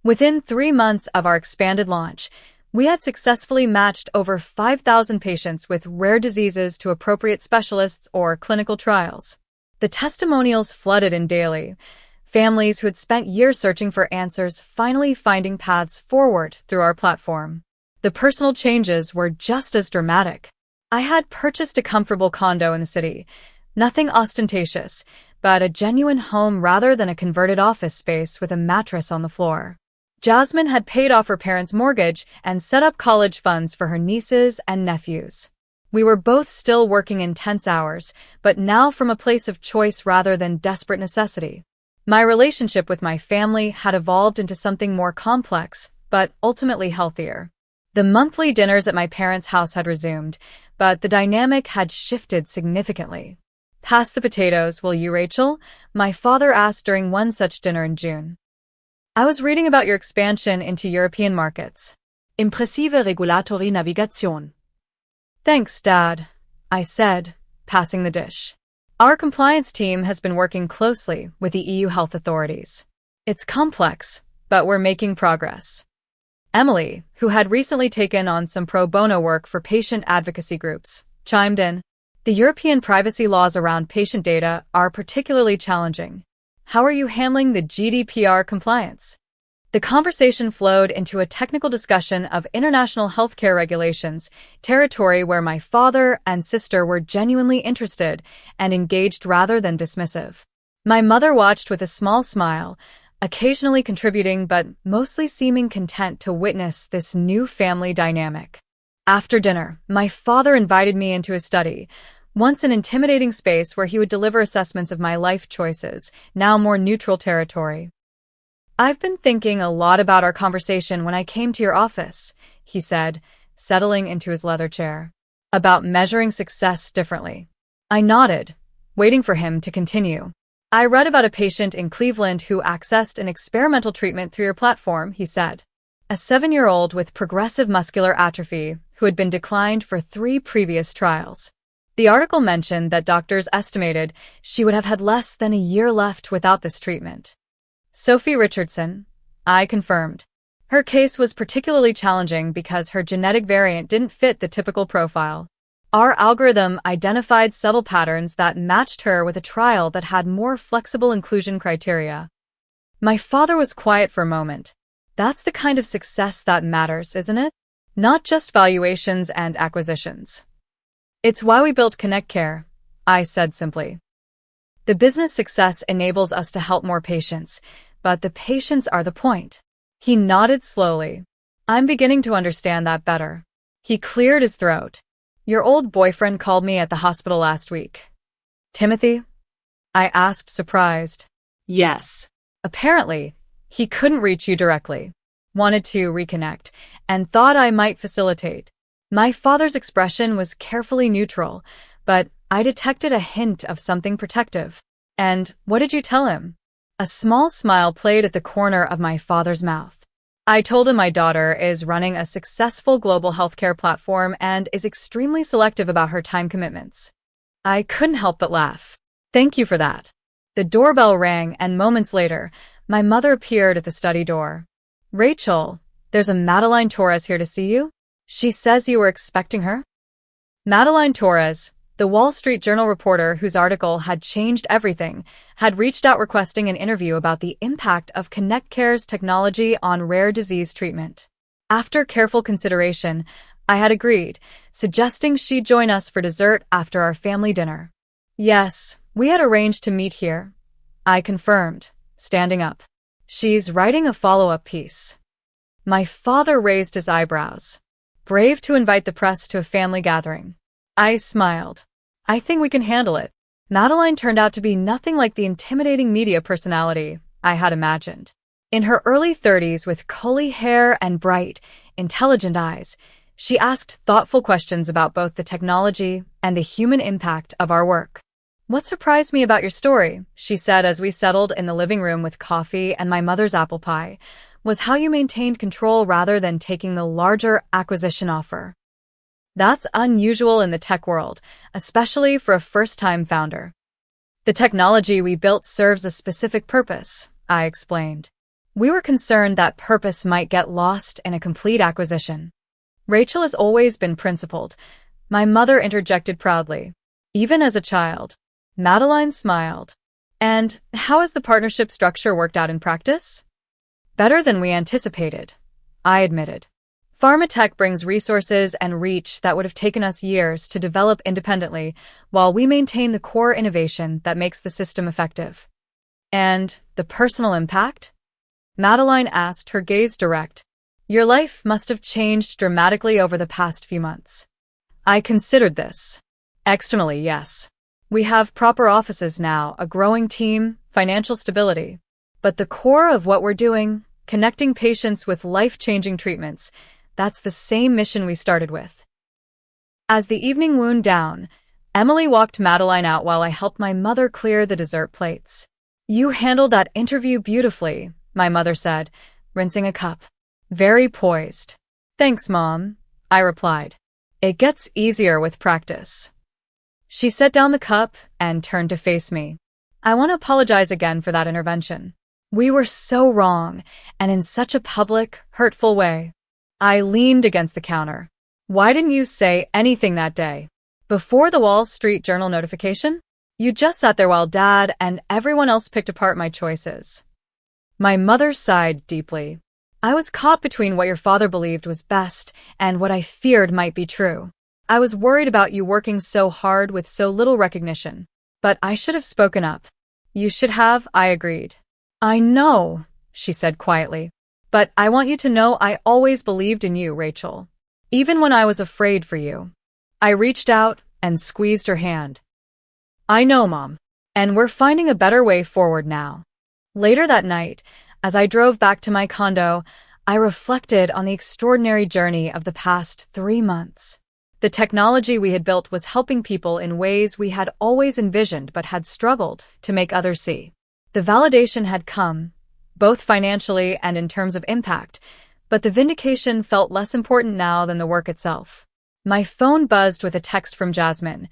Within 3 months of our expanded launch, we had successfully matched over 5,000 patients with rare diseases to appropriate specialists or clinical trials. The testimonials flooded in daily, families who had spent years searching for answers finally finding paths forward through our platform. The personal changes were just as dramatic. I had purchased a comfortable condo in the city, Nothing ostentatious, but a genuine home rather than a converted office space with a mattress on the floor. Jasmine had paid off her parents' mortgage and set up college funds for her nieces and nephews. We were both still working intense hours, but now from a place of choice rather than desperate necessity. My relationship with my family had evolved into something more complex, but ultimately healthier. The monthly dinners at my parents' house had resumed, but the dynamic had shifted significantly. "Pass the potatoes, will you, Rachel?" my father asked during one such dinner in June. "I was reading about your expansion into European markets." Impressive regulatori navigation. "Thanks, Dad," I said, passing the dish. "Our compliance team has been working closely with the EU health authorities. It's complex, but we're making progress." Emily, who had recently taken on some pro bono work for patient advocacy groups, chimed in. "The European privacy laws around patient data are particularly challenging. How are you handling the GDPR compliance?" The conversation flowed into a technical discussion of international healthcare regulations, territory where my father and sister were genuinely interested and engaged rather than dismissive. My mother watched with a small smile, occasionally contributing but mostly seeming content to witness this new family dynamic. After dinner, my father invited me into his study, once an intimidating space where he would deliver assessments of my life choices, now more neutral territory. "I've been thinking a lot about our conversation when I came to your office," he said, settling into his leather chair. "About measuring success differently." I nodded, waiting for him to continue. "I read about a patient in Cleveland who accessed an experimental treatment through your platform," he said. "A 7-year-old with progressive muscular atrophy who had been declined for 3 previous trials. The article mentioned that doctors estimated she would have had less than a year left without this treatment." "Sophie Richardson," I confirmed. "Her case was particularly challenging because her genetic variant didn't fit the typical profile. Our algorithm identified subtle patterns that matched her with a trial that had more flexible inclusion criteria." My father was quiet for a moment. "That's the kind of success that matters, isn't it? Not just valuations and acquisitions." "It's why we built Connect Care," I said simply. "The business success enables us to help more patients, but the patients are the point." He nodded slowly. "I'm beginning to understand that better." He cleared his throat. "Your old boyfriend called me at the hospital last week." "Timothy?" I asked, surprised. "Yes. Apparently, he couldn't reach you directly. Wanted to reconnect, and thought I might facilitate." My father's expression was carefully neutral, but I detected a hint of something protective. "And what did you tell him?" A small smile played at the corner of my father's mouth. "I told him my daughter is running a successful global healthcare platform and is extremely selective about her time commitments." I couldn't help but laugh. "Thank you for that." The doorbell rang, and moments later, my mother appeared at the study door. "Rachel, there's a Madeline Torres here to see you. She says you were expecting her." Madeline Torres, the Wall Street Journal reporter whose article had changed everything, had reached out requesting an interview about the impact of Connect Care's technology on rare disease treatment. After careful consideration, I had agreed, suggesting she join us for dessert after our family dinner. "Yes, we had arranged to meet here," I confirmed, standing up. "She's writing a follow-up piece." My father raised his eyebrows. "Brave to invite the press to a family gathering." I smiled. "I think we can handle it." Madeline turned out to be nothing like the intimidating media personality I had imagined. In her early 30s, with curly hair and bright, intelligent eyes, she asked thoughtful questions about both the technology and the human impact of our work. "What surprised me about your story," she said as we settled in the living room with coffee and my mother's apple pie, "was how you maintained control rather than taking the larger acquisition offer. That's unusual in the tech world, especially for a first-time founder." "The technology we built serves a specific purpose," I explained. "We were concerned that purpose might get lost in a complete acquisition." "Rachel has always been principled," my mother interjected proudly. "Even as a child." Madeline smiled. "And how has the partnership structure worked out in practice?" "Better than we anticipated," I admitted. Pharmatech brings resources and reach that would have taken us years to develop independently, while we maintain the core innovation that makes the system effective. And the personal impact? Madeline asked, her gaze direct. Your life must have changed dramatically over the past few months. I considered this. Externally, yes. We have proper offices now, a growing team, financial stability. But the core of what we're doing, connecting patients with life-changing treatments, that's the same mission we started with. As the evening wound down, Emily walked Madeline out while I helped my mother clear the dessert plates. You handled that interview beautifully, my mother said, rinsing a cup. Very poised. Thanks, Mom, I replied. It gets easier with practice. She set down the cup and turned to face me. I want to apologize again for that intervention. We were so wrong, and in such a public, hurtful way. I leaned against the counter. Why didn't you say anything that day? Before the Wall Street Journal notification? You just sat there while Dad and everyone else picked apart my choices. My mother sighed deeply. I was caught between what your father believed was best and what I feared might be true. I was worried about you working so hard with so little recognition. But I should have spoken up. You should have, I agreed. I know, she said quietly. But I want you to know I always believed in you, Rachel. Even when I was afraid for you. I reached out and squeezed her hand. I know, Mom. And we're finding a better way forward now. Later that night, as I drove back to my condo, I reflected on the extraordinary journey of the past 3 months. The technology we had built was helping people in ways we had always envisioned but had struggled to make others see. The validation had come, both financially and in terms of impact, but the vindication felt less important now than the work itself. My phone buzzed with a text from Jasmine.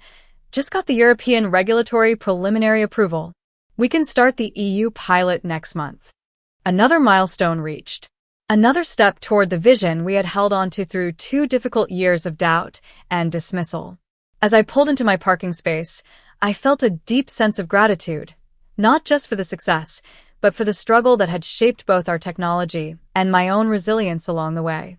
Just got the European regulatory preliminary approval. We can start the EU pilot next month. Another milestone reached. Another step toward the vision we had held onto through 2 difficult years of doubt and dismissal. As I pulled into my parking space, I felt a deep sense of gratitude, not just for the success, but for the struggle that had shaped both our technology and my own resilience along the way.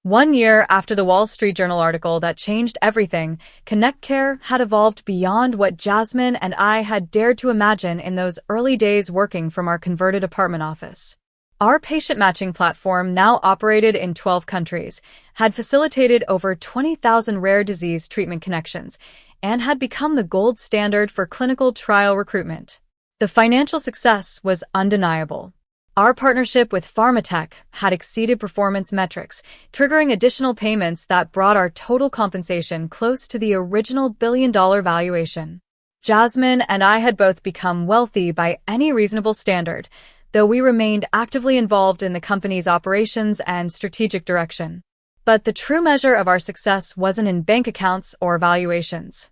1 year after the Wall Street Journal article that changed everything, Connect Care had evolved beyond what Jasmine and I had dared to imagine in those early days working from our converted apartment office. Our patient matching platform, now operated in 12 countries, had facilitated over 20,000 rare disease treatment connections and had become the gold standard for clinical trial recruitment. The financial success was undeniable. Our partnership with Pharmatech had exceeded performance metrics, triggering additional payments that brought our total compensation close to the original billion-dollar valuation. Jasmine and I had both become wealthy by any reasonable standard, though we remained actively involved in the company's operations and strategic direction. But the true measure of our success wasn't in bank accounts or valuations.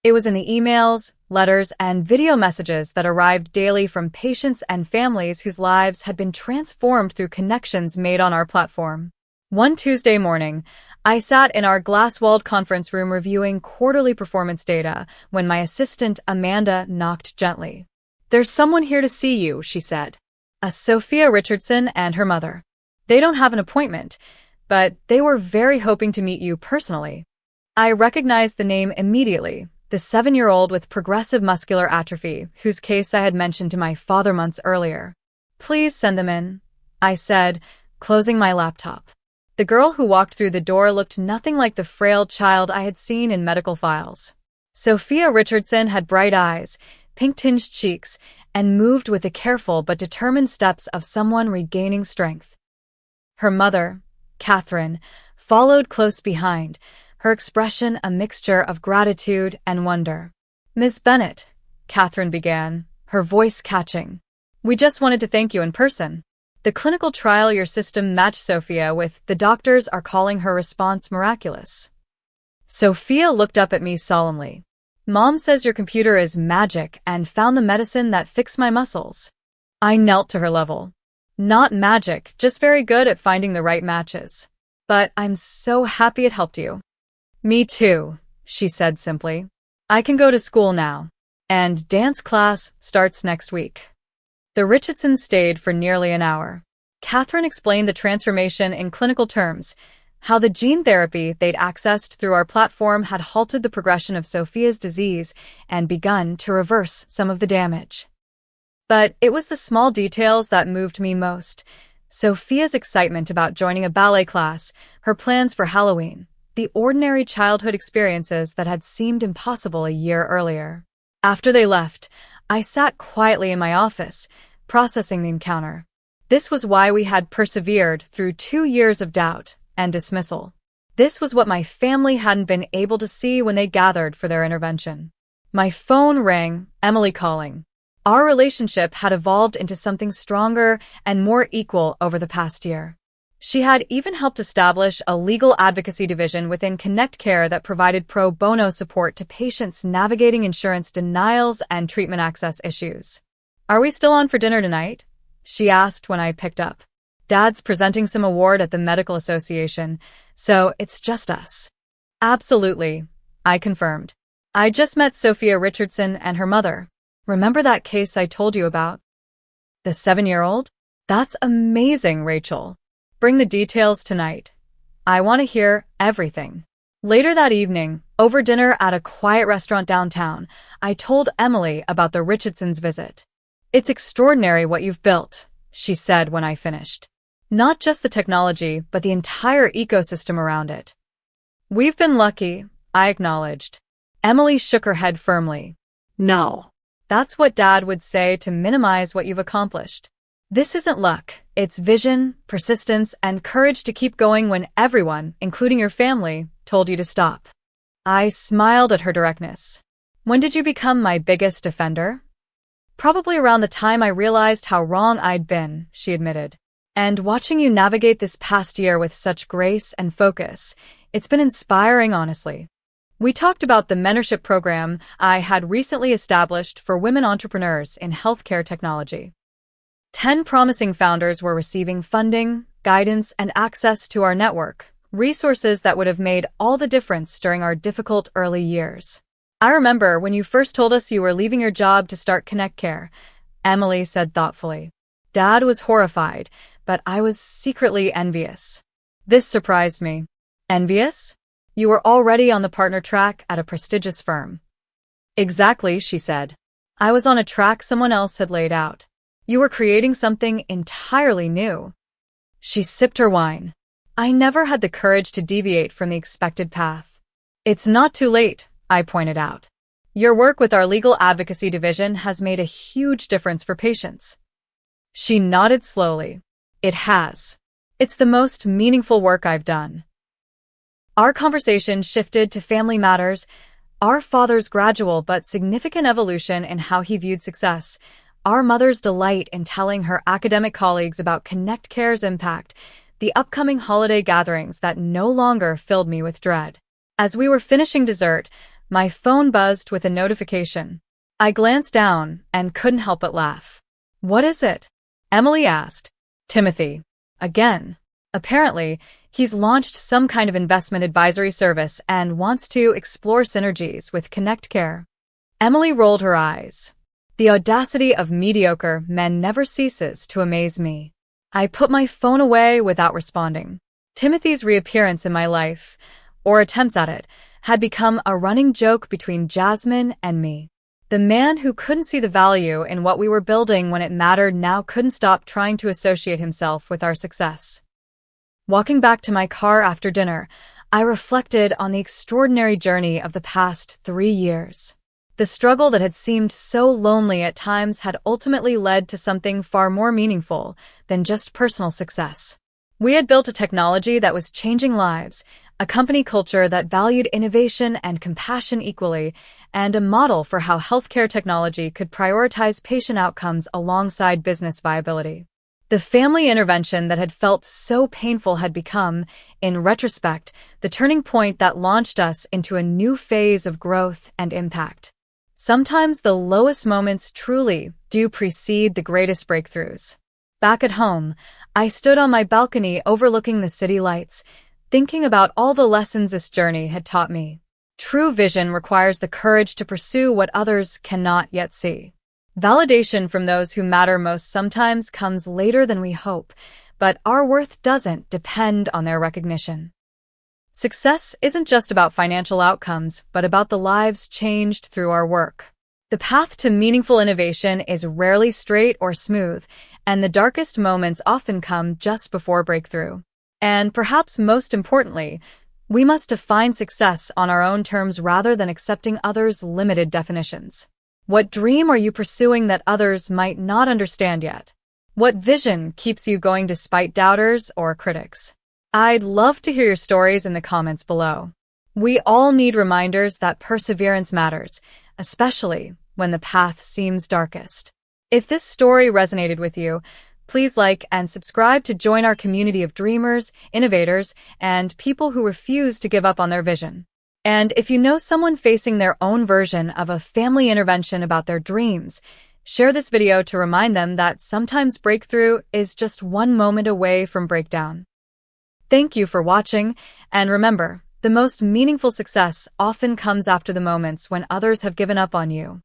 It was in the emails, letters, and video messages that arrived daily from patients and families whose lives had been transformed through connections made on our platform. One Tuesday morning, I sat in our glass-walled conference room reviewing quarterly performance data when my assistant, Amanda, knocked gently. There's someone here to see you, she said. Sophia Richardson and her mother. They don't have an appointment, but they were very hoping to meet you personally. I recognized the name immediately. The 7-year-old with progressive muscular atrophy, whose case I had mentioned to my father months earlier. Please send them in, I said, closing my laptop. The girl who walked through the door looked nothing like the frail child I had seen in medical files. Sophia Richardson had bright eyes, pink-tinged cheeks, and moved with the careful but determined steps of someone regaining strength. Her mother, Catherine, followed close behind, her expression a mixture of gratitude and wonder. Miss Bennett, Catherine began, her voice catching. We just wanted to thank you in person. The clinical trial your system matched Sophia with, the doctors are calling her response miraculous. Sophia looked up at me solemnly. Mom says your computer is magic and found the medicine that fixed my muscles. I knelt to her level. Not magic, just very good at finding the right matches. But I'm so happy it helped you. Me too, she said simply. I can go to school now. And dance class starts next week. The Richardsons stayed for nearly an hour. Catherine explained the transformation in clinical terms, how the gene therapy they'd accessed through our platform had halted the progression of Sophia's disease and begun to reverse some of the damage. But it was the small details that moved me most. Sophia's excitement about joining a ballet class, her plans for Halloween, the ordinary childhood experiences that had seemed impossible a year earlier. After they left, I sat quietly in my office, processing the encounter. This was why we had persevered through 2 years of doubt and dismissal. This was what my family hadn't been able to see when they gathered for their intervention. My phone rang, Emily calling. Our relationship had evolved into something stronger and more equal over the past year. She had even helped establish a legal advocacy division within Connect Care that provided pro bono support to patients navigating insurance denials and treatment access issues. "Are we still on for dinner tonight?" she asked when I picked up. "Dad's presenting some award at the Medical Association, so it's just us." "Absolutely," I confirmed. "I just met Sophia Richardson and her mother. Remember that case I told you about? The 7-year-old? That's amazing, Rachel. Bring the details tonight. I want to hear everything." Later that evening, over dinner at a quiet restaurant downtown, I told Emily about the Richardsons' visit. "It's extraordinary what you've built," she said when I finished. "Not just the technology, but the entire ecosystem around it." "We've been lucky," I acknowledged. Emily shook her head firmly. "No. That's what Dad would say to minimize what you've accomplished. This isn't luck, it's vision, persistence, and courage to keep going when everyone, including your family, told you to stop." I smiled at her directness. "When did you become my biggest defender?" "Probably around the time I realized how wrong I'd been," she admitted. "And watching you navigate this past year with such grace and focus, it's been inspiring, honestly." We talked about the mentorship program I had recently established for women entrepreneurs in healthcare technology. 10 promising founders were receiving funding, guidance, and access to our network, resources that would have made all the difference during our difficult early years. "I remember when you first told us you were leaving your job to start Connect Care," Emily said thoughtfully. "Dad was horrified, but I was secretly envious." This surprised me. "Envious? You were already on the partner track at a prestigious firm." "Exactly," she said. "I was on a track someone else had laid out. You were creating something entirely new." She sipped her wine. "I never had the courage to deviate from the expected path." "It's not too late," I pointed out. "Your work with our legal advocacy division has made a huge difference for patients." She nodded slowly. "It has. It's the most meaningful work I've done." Our conversation shifted to family matters, our father's gradual but significant evolution in how he viewed success, our mother's delight in telling her academic colleagues about Connect Care's impact, the upcoming holiday gatherings that no longer filled me with dread. As we were finishing dessert, my phone buzzed with a notification. I glanced down and couldn't help but laugh. "What is it?" Emily asked. "Timothy. Again. Apparently, he's launched some kind of investment advisory service and wants to explore synergies with Connect Care." Emily rolled her eyes. The audacity of mediocre men never ceases to amaze me. I put my phone away without responding. Timothy's reappearance in my life, or attempts at it, had become a running joke between Jasmine and me. The man who couldn't see the value in what we were building when it mattered now couldn't stop trying to associate himself with our success. Walking back to my car after dinner, I reflected on the extraordinary journey of the past 3 years. The struggle that had seemed so lonely at times had ultimately led to something far more meaningful than just personal success. We had built a technology that was changing lives, a company culture that valued innovation and compassion equally, and a model for how healthcare technology could prioritize patient outcomes alongside business viability. The family intervention that had felt so painful had become, in retrospect, the turning point that launched us into a new phase of growth and impact. Sometimes the lowest moments truly do precede the greatest breakthroughs. Back at home, I stood on my balcony overlooking the city lights, thinking about all the lessons this journey had taught me. True vision requires the courage to pursue what others cannot yet see. Validation from those who matter most sometimes comes later than we hope, but our worth doesn't depend on their recognition. Success isn't just about financial outcomes, but about the lives changed through our work. The path to meaningful innovation is rarely straight or smooth, and the darkest moments often come just before breakthrough. And perhaps most importantly, we must define success on our own terms rather than accepting others' limited definitions. What dream are you pursuing that others might not understand yet? What vision keeps you going despite doubters or critics? I'd love to hear your stories in the comments below. We all need reminders that perseverance matters, especially when the path seems darkest. If this story resonated with you, please like and subscribe to join our community of dreamers, innovators, and people who refuse to give up on their vision. And if you know someone facing their own version of a family intervention about their dreams, share this video to remind them that sometimes breakthrough is just one moment away from breakdown. Thank you for watching, and remember, the most meaningful success often comes after the moments when others have given up on you.